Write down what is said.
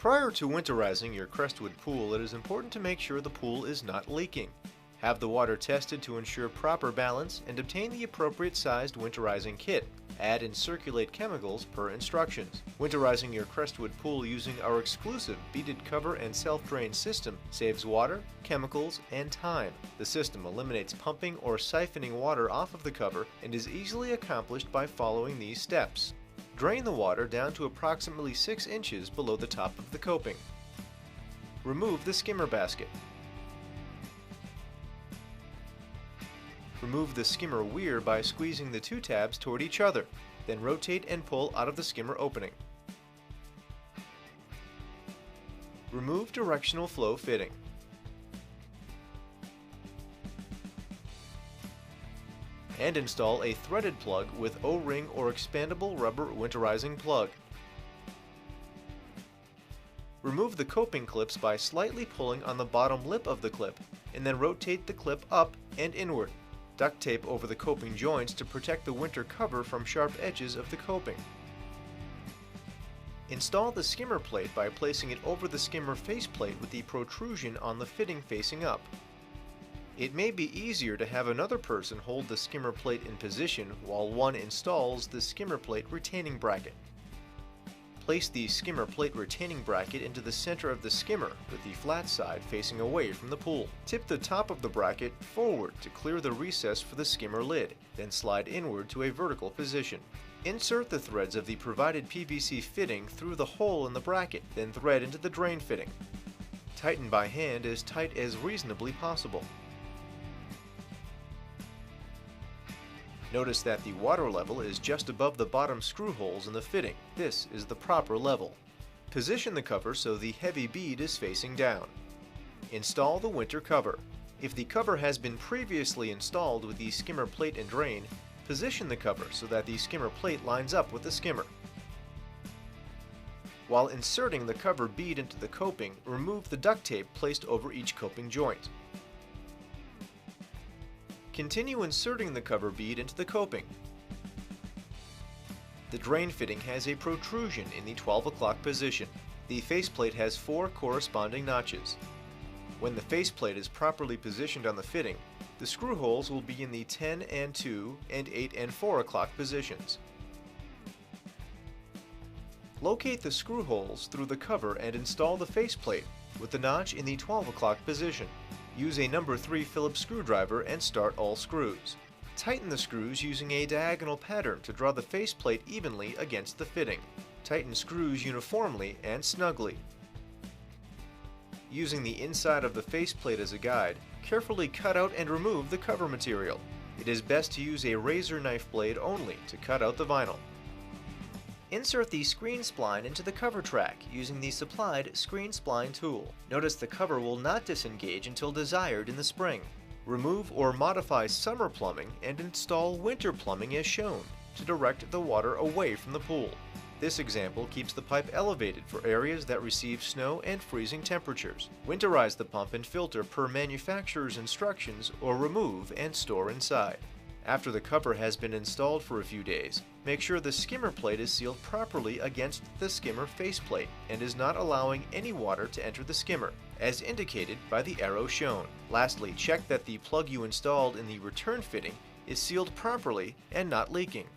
Prior to winterizing your Crestwood pool, it is important to make sure the pool is not leaking. Have the water tested to ensure proper balance and obtain the appropriate sized winterizing kit. Add and circulate chemicals per instructions. Winterizing your Crestwood pool using our exclusive beaded cover and self-drain system saves water, chemicals, and time. The system eliminates pumping or siphoning water off of the cover and is easily accomplished by following these steps. Drain the water down to approximately 6 inches below the top of the coping. Remove the skimmer basket. Remove the skimmer weir by squeezing the two tabs toward each other, then rotate and pull out of the skimmer opening. Remove directional flow fitting. And install a threaded plug with O-ring or expandable rubber winterizing plug. Remove the coping clips by slightly pulling on the bottom lip of the clip, and then rotate the clip up and inward. Duct tape over the coping joints to protect the winter cover from sharp edges of the coping. Install the skimmer plate by placing it over the skimmer faceplate with the protrusion on the fitting facing up. It may be easier to have another person hold the skimmer plate in position while one installs the skimmer plate retaining bracket. Place the skimmer plate retaining bracket into the center of the skimmer with the flat side facing away from the pool. Tip the top of the bracket forward to clear the recess for the skimmer lid, then slide inward to a vertical position. Insert the threads of the provided PVC fitting through the hole in the bracket, then thread into the drain fitting. Tighten by hand as tight as reasonably possible. Notice that the water level is just above the bottom screw holes in the fitting. This is the proper level. Position the cover so the heavy bead is facing down. Install the winter cover. If the cover has been previously installed with the skimmer plate and drain, position the cover so that the skimmer plate lines up with the skimmer. While inserting the cover bead into the coping, remove the duct tape placed over each coping joint. Continue inserting the cover bead into the coping. The drain fitting has a protrusion in the 12 o'clock position. The faceplate has 4 corresponding notches. When the faceplate is properly positioned on the fitting, the screw holes will be in the 10 and 2 and 8 and 4 o'clock positions. Locate the screw holes through the cover and install the faceplate with the notch in the 12 o'clock position. Use a number 3 Phillips screwdriver and start all screws. Tighten the screws using a diagonal pattern to draw the faceplate evenly against the fitting. Tighten screws uniformly and snugly. Using the inside of the faceplate as a guide, carefully cut out and remove the cover material. It is best to use a razor knife blade only to cut out the vinyl. Insert the screen spline into the cover track using the supplied screen spline tool. Notice the cover will not disengage until desired in the spring. Remove or modify summer plumbing and install winter plumbing as shown to direct the water away from the pool. This example keeps the pipe elevated for areas that receive snow and freezing temperatures. Winterize the pump and filter per manufacturer's instructions or remove and store inside. After the cover has been installed for a few days, make sure the skimmer plate is sealed properly against the skimmer faceplate and is not allowing any water to enter the skimmer, as indicated by the arrow shown. Lastly, check that the plug you installed in the return fitting is sealed properly and not leaking.